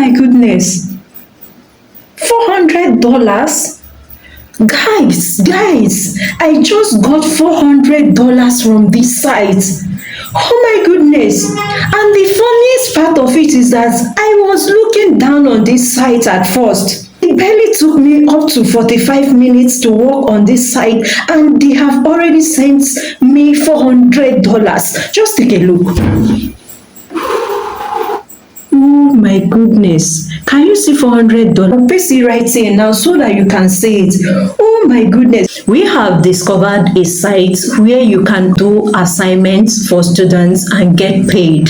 my goodness. $400? Guys, I just got $400 from this site. Oh my goodness. And the funniest part of it is that I was looking down on this site at first. It barely took me up to 45 minutes to work on this site, and they have already sent me $400. Just take a look. Oh my goodness. Can you see $400? I'll paste it right here now so that you can see it. Oh my goodness. We have discovered a site where you can do assignments for students and get paid.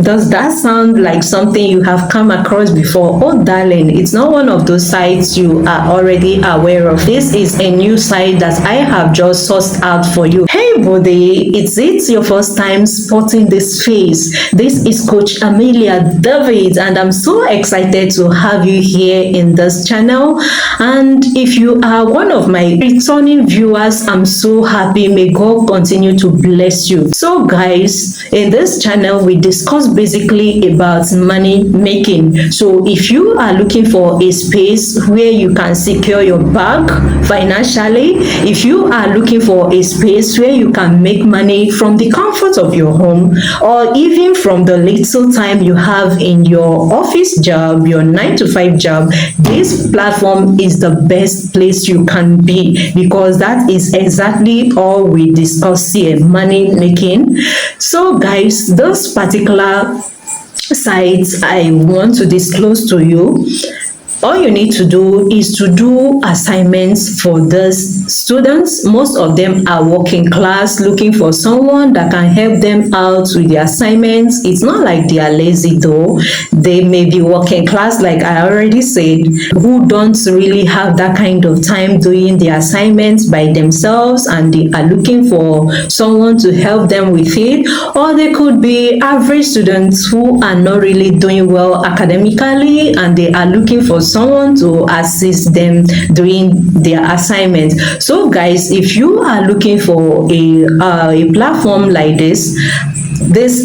Does that sound like something you have come across before? Oh darling, it's not one of those sites you are already aware of. This is a new site that I have just sourced out for you. Hey buddy, it's your first time spotting this face. This is Coach Amelia David, and I'm so excited to have you here in this channel. And if you are one of my returning viewers, I'm so happy. May God continue to bless you. So guys, in this channel we discuss basically about money making. So if you are looking for a space where you can secure your bag financially, if you are looking for a space where you can make money from the comfort of your home, or even from the little time you have in your office job, your 9-to-5 job, this platform is the best place you can be, because that is exactly all we discuss here, money making. So guys, this particular sites I want to disclose to you, all you need to do is to do assignments for these students. Most of them are working class, looking for someone that can help them out with the assignments. It's not like they are lazy though. They may be working class, like I already said, who don't really have that kind of time doing the assignments by themselves, and they are looking for someone to help them with it. Or they could be average students who are not really doing well academically, and they are looking for someone to assist them doing their assignments. So guys, if you are looking for a platform like this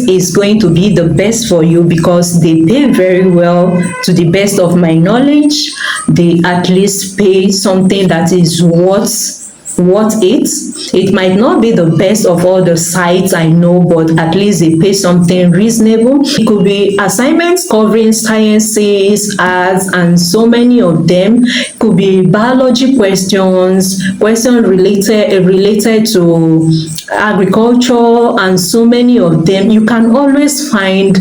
is going to be the best for you, because they pay very well. To the best of my knowledge, they at least pay something that is worth it. It might not be the best of all the sites I know, but at least they pay something reasonable. It could be assignments covering sciences, arts, and so many of them. It could be biology questions related to agriculture, and so many of them. You can always find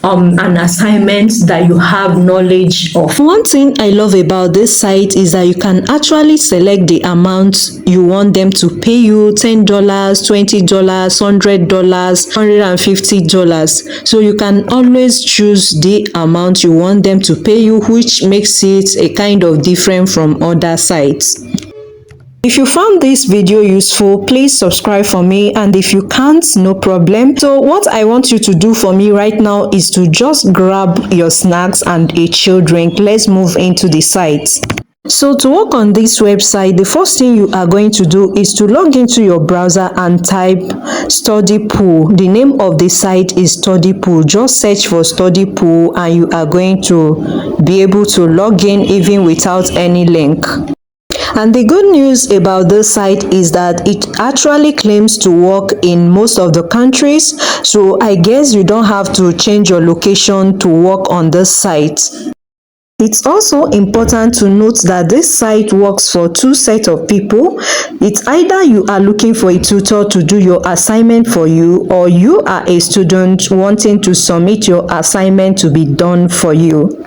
an assignment that you have knowledge of. One thing I love about this site is that you can actually select the amount you want them to pay you: $10, $20, $100, $150. So you can always choose the amount you want them to pay you, which makes it a kind of different from other sites. If you found this video useful, please subscribe for me, and if you can't, no problem. So what I want you to do for me right now is to just grab your snacks and a chill drink. Let's move into the site. So to work on this website, the first thing you are going to do is to log into your browser and type Study Pool. The name of the site is Study Pool. Just search for Study Pool and you are going to be able to log in even without any link. And the good news about this site is that it actually claims to work in most of the countries. So I guess you don't have to change your location to work on this site. It's also important to note that this site works for two sets of people. It's either you are looking for a tutor to do your assignment for you, or you are a student wanting to submit your assignment to be done for you.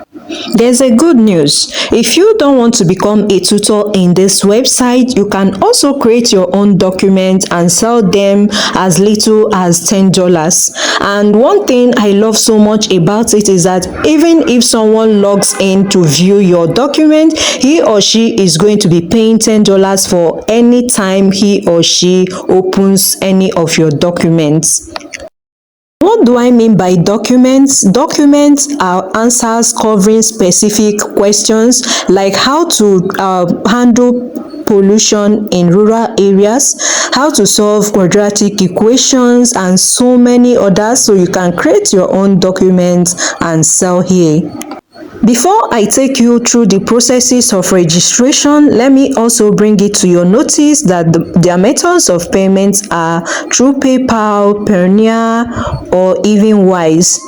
There's a good news. If you don't want to become a tutor in this website, you can also create your own documents and sell them as little as $10. And one thing I love so much about it is that even if someone logs in to view your document, he or she is going to be paying $10 for any time he or she opens any of your documents. What do I mean by documents? Documents are answers covering specific questions, like how to handle pollution in rural areas, how to solve quadratic equations, and so many others. So you can create your own documents and sell here. Before I take you through the processes of registration, let me also bring it to your notice that their methods of payments are through PayPal, Payoneer, or even Wise.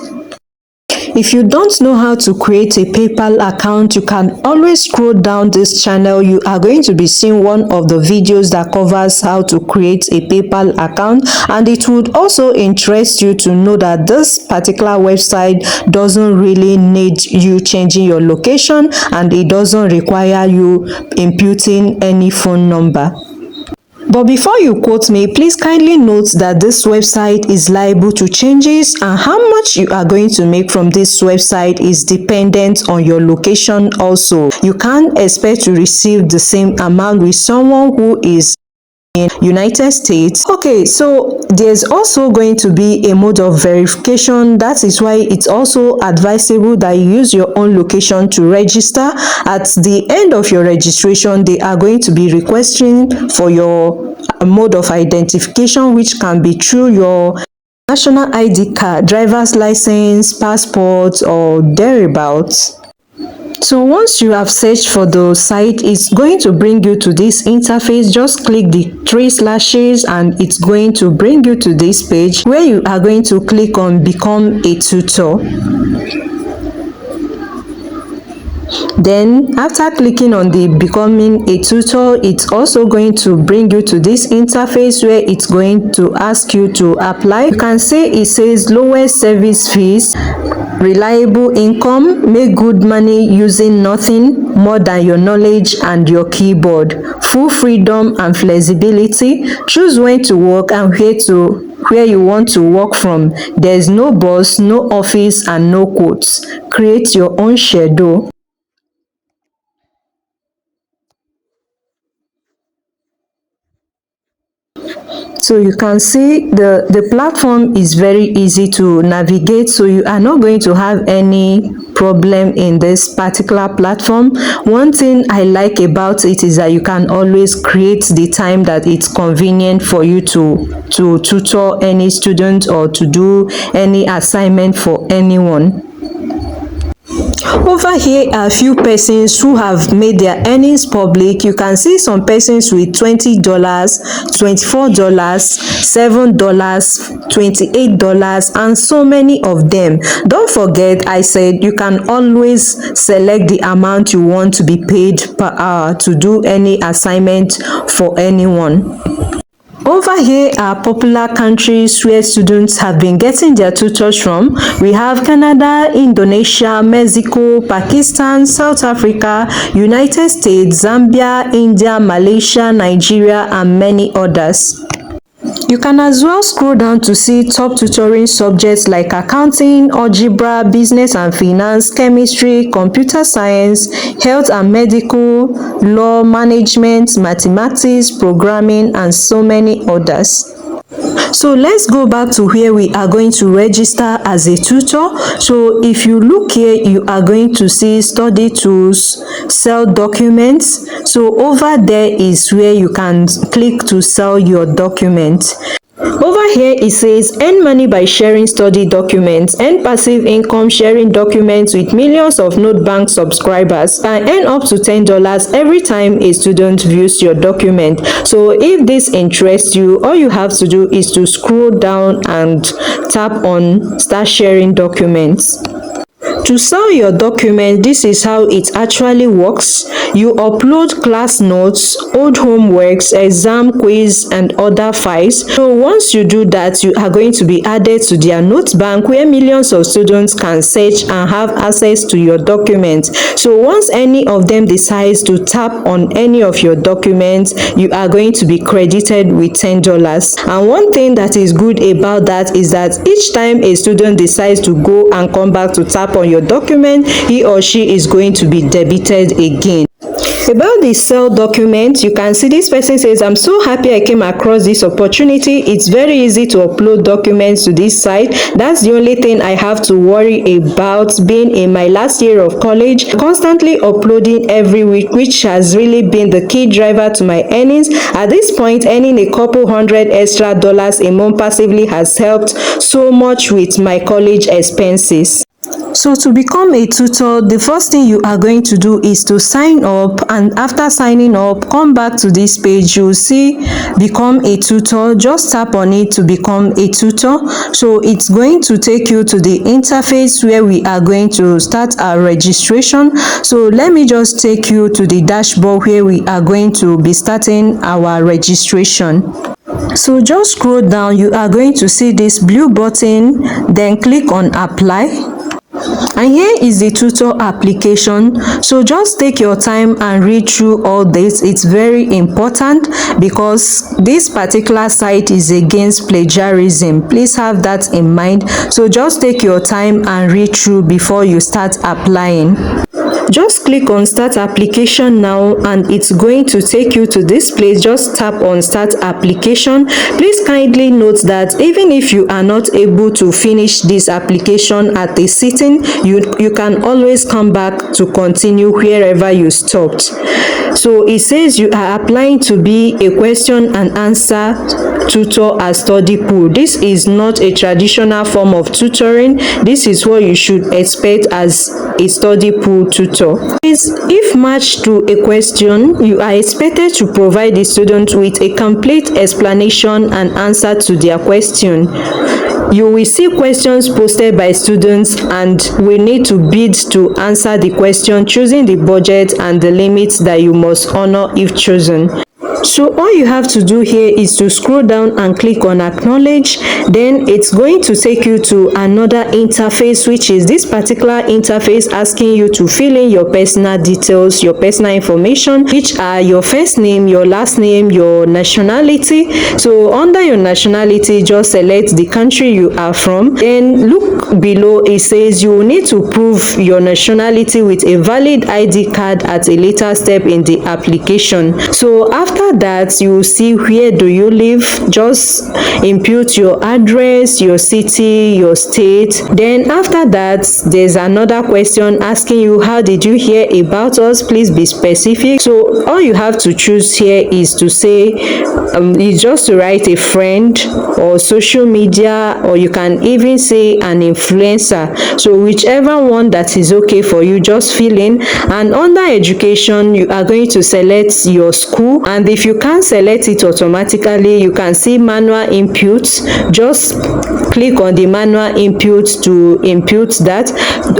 If you don't know how to create a PayPal account, you can always scroll down this channel. You are going to be seeing one of the videos that covers how to create a PayPal account, and it would also interest you to know that this particular website doesn't really need you changing your location, and it doesn't require you inputting any phone number. But before you quote me, please kindly note that this website is liable to changes, and how much you are going to make from this website is dependent on your location also. You can't expect to receive the same amount with someone who is in United States. Okay, so there's also going to be a mode of verification. That is why it's also advisable that you use your own location to register. At the end of your registration, they are going to be requesting for your mode of identification, which can be through your national ID card, driver's license, passport, or thereabouts. So once you have searched for the site, it's going to bring you to this interface. Just click the 3 slashes and it's going to bring you to this page where you are going to click on Become a Tutor. Then after clicking on the Becoming a Tutor, it's also going to bring you to this interface where it's going to ask you to apply. You can say it says lowest service fees, reliable income, make good money using nothing more than your knowledge and your keyboard, full freedom and flexibility, choose when to work and where you want to work from. There's no boss, no office, and no quotes. Create your own schedule. So you can see the platform is very easy to navigate, so you are not going to have any problem in this particular platform. One thing I like about it is that you can always create the time that it's convenient for you to tutor any student or to do any assignment for anyone. Over here are a few persons who have made their earnings public. You can see some persons with $20, $24, $7, $28, and so many of them. Don't forget, I said you can always select the amount you want to be paid per hour to do any assignment for anyone. Over here are popular countries where students have been getting their tutors from. We have Canada, Indonesia, Mexico, Pakistan, South Africa, United States, Zambia, India, Malaysia, Nigeria, and many others. You can as well scroll down to see top tutoring subjects like accounting, algebra, business and finance, chemistry, computer science, health and medical, law, management, mathematics, programming, and so many others. So let's go back to where we are going to register as a tutor. So if you look here, you are going to see study tools, sell documents. So over there is where you can click to sell your document. Over here it says earn money by sharing study documents, earn passive income sharing documents with millions of Notebank subscribers, and earn up to $10 every time a student views your document. So if this interests you, all you have to do is to scroll down and tap on start sharing documents. To sell your document, this is how it actually works. You upload class notes, old homeworks, exam quiz, and other files. So once you do that, you are going to be added to their note bank where millions of students can search and have access to your documents. So once any of them decides to tap on any of your documents, you are going to be credited with $10. And one thing that is good about that is that each time a student decides to go and come back to tap on your document, he or she is going to be debited again. About the sell document, you can see this person says, I'm so happy I came across this opportunity. It's very easy to upload documents to this site. That's the only thing I have to worry about being in my last year of college. Constantly uploading every week, which has really been the key driver to my earnings. At this point, earning a couple hundred extra dollars a month passively has helped so much with my college expenses. So to become a tutor, the first thing you are going to do is to sign up, and after signing up, come back to this page. You will see become a tutor. Just tap on it to become a tutor. So it's going to take you to the interface where we are going to start our registration. So let me just take you to the dashboard where we are going to be starting our registration. So just scroll down, you are going to see this blue button, then click on apply. And here is the tutor application. So just take your time and read through all this. It's very important because this particular site is against plagiarism. Please have that in mind. So just take your time and read through before you start applying. Just click on start application now, and it's going to take you to this place. Just tap on start application. Please kindly note that even if you are not able to finish this application at a sitting, you can always come back to continue wherever you stopped. So it says you are applying to be a question and answer tutor at study pool. This is not a traditional form of tutoring. This is what you should expect as a study pool tutor. If matched to a question, you are expected to provide the student with a complete explanation and answer to their question. You will see questions posted by students and will need to bid to answer the question, choosing the budget and the limits that you must honor if chosen. So all you have to do here is to scroll down and click on acknowledge. Then it's going to take you to another interface, which is this particular interface asking you to fill in your personal details, your personal information, which are your first name, your last name, your nationality. So under your nationality, just select the country you are from. Then look below, it says you will need to prove your nationality with a valid ID card at a later step in the application. So after that, you will see where do you live. Just input your address, your city, your state. Then after that, there's another question asking you how did you hear about us. Please be specific. So all you have to choose here is to say is just to write a friend or social media, or you can even say an influencer. So whichever one that is okay for you, just fill in. And under education, you are going to select your school, and if you can't select it automatically, you can see manual input. Just click on the manual input to input that.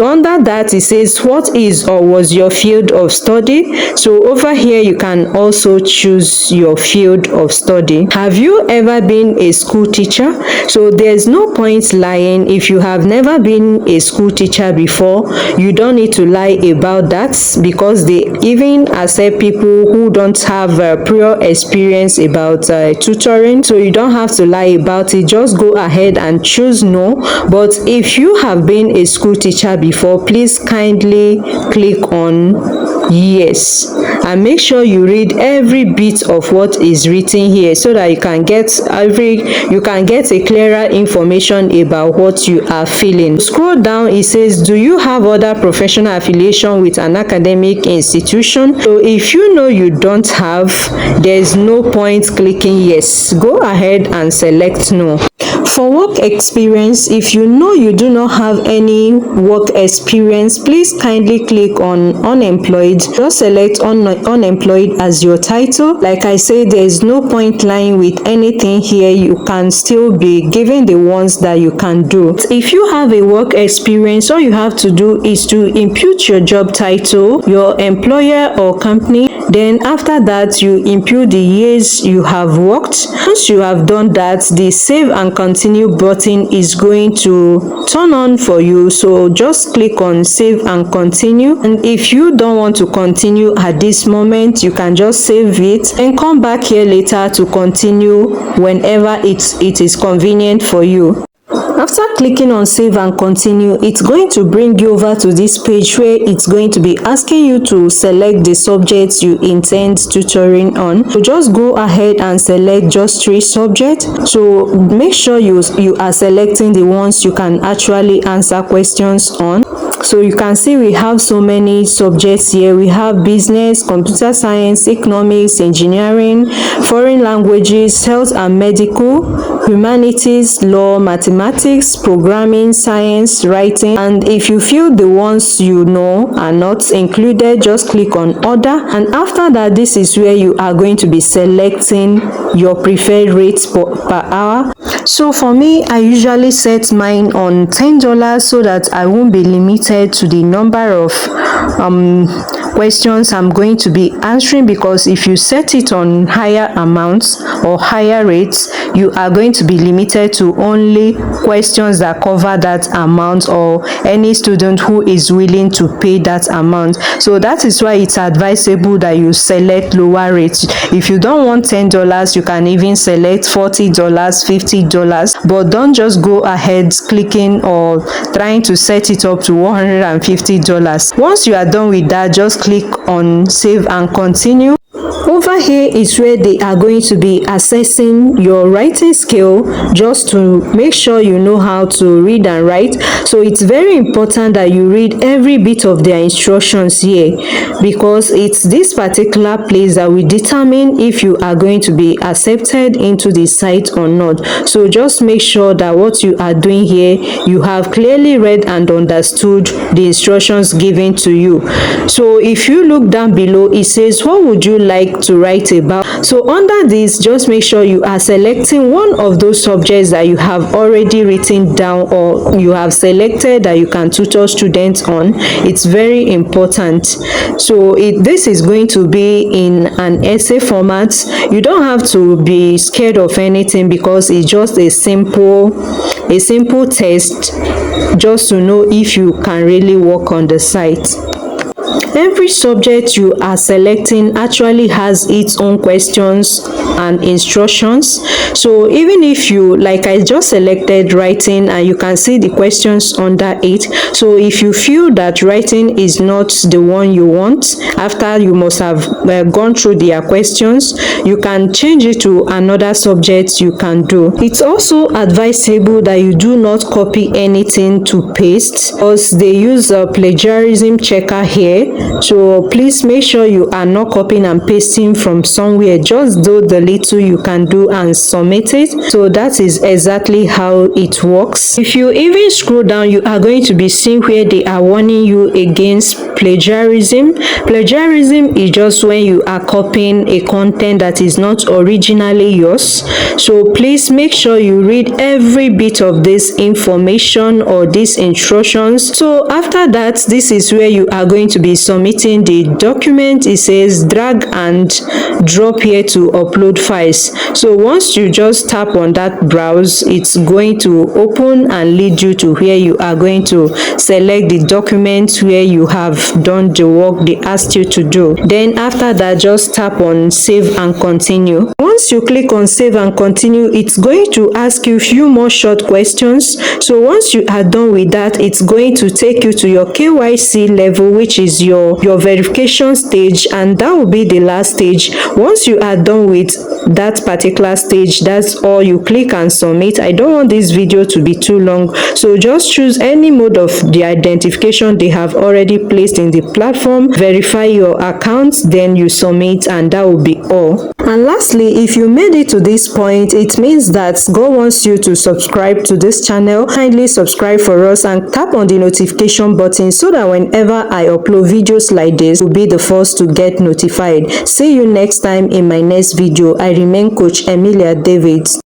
Under that, it says what is or was your field of study. So over here you can also choose your field of study. Have you ever been a school teacher? So there's no point lying. If you have never been a school teacher before, you don't need to lie about that, because they even accept people who don't have prior experience about tutoring. So you don't have to lie about it. Just go ahead and choose no. But if you have been a school teacher before, please kindly click on yes, and make sure you read every bit of what is written here so that you can get a clearer information about what you are feeling. Scroll down, it says do you have other professional affiliation with an academic institution? So if you know you don't have, there's no point clicking yes. Go ahead and select no. For work experience, if you know you do not have any work experience, please kindly click on unemployed. Just select unemployed as your title. Like I said, there is no point lying with anything here. You can still be given the ones that you can do. If you have a work experience, all you have to do is to input your job title, your employer or company. Then after that, you input the years you have worked. Once you have done that, the save and continue button is going to turn on for you. So just click on save and continue. And if you don't want to continue at this moment, you can just save it and come back here later to continue whenever it is convenient for you. After clicking on save and continue, it's going to bring you over to this page where it's going to be asking you to select the subjects you intend tutoring on. So just go ahead and select just 3 subjects. So make sure you are selecting the ones you can actually answer questions on. So you can see we have so many subjects here. We have business, computer science, economics, engineering, foreign languages, health and medical, humanities, law, mathematics, programming, science, writing. And if you feel the ones you know are not included, just click on other, and after that, this is where you are going to be selecting your preferred rates per hour. So for me, I usually set mine on $10 so that I won't be limited to the number of questions I'm going to be answering, because if you set it on higher amounts or higher rates, you are going to be limited to only questions that cover that amount, or any student who is willing to pay that amount. So that is why it's advisable that you select lower rates. If you don't want $10, you can even select $40, $50, but don't just go ahead clicking or trying to set it up to $150. Once you are done with that, just click on save and continue. Over here is where they are going to be assessing your writing skill, just to make sure you know how to read and write. So it's very important that you read every bit of their instructions here, because it's this particular place that will determine if you are going to be accepted into the site or not. So just make sure that what you are doing here, you have clearly read and understood the instructions given to you. So if you look down below, it says, what would you like to write about? So under this, just make sure you are selecting one of those subjects that you have already written down, or you have selected that you can tutor students on. It's very important. So this is going to be in an essay format. You don't have to be scared of anything, because it's just a simple test, just to know if you can really work on the site. Every subject you are selecting actually has its own questions and instructions. So even if you, like I just selected writing, and you can see the questions under it. So if you feel that writing is not the one you want, after you must have gone through their questions, you can change it to another subject you can do. It's also advisable that you do not copy anything to paste, because they use a plagiarism checker here. So please make sure you are not copying and pasting from somewhere. Just do the little you can do and submit it. So that is exactly how it works. If you even scroll down, you are going to be seeing where they are warning you against plagiarism. Plagiarism is just when you are copying a content that is not originally yours. So please make sure you read every bit of this information or these instructions. So after that, this is where you are going to be submitting the document. It says drag and drop here to upload files. So once you just tap on that browse, it's going to open and lead you to where you are going to select the document where you have done the work they asked you to do. Then after that, just tap on save and continue. Once you click on save and continue, it's going to ask you a few more short questions. So once you are done with that, it's going to take you to your KYC level, which is your verification stage, and that will be the last stage. Once you are done with that particular stage, that's all. You click and submit. I don't want this video to be too long, so just choose any mode of the identification they have already placed in the platform, verify your account, then you submit, and that will be all. And lastly, if you made it to this point, it means that God wants you to subscribe to this channel. Kindly subscribe for us and tap on the notification button so that whenever I upload videos like this, you'll be the first to get notified. See you next time in my next video. I remain Coach Emilia Davids.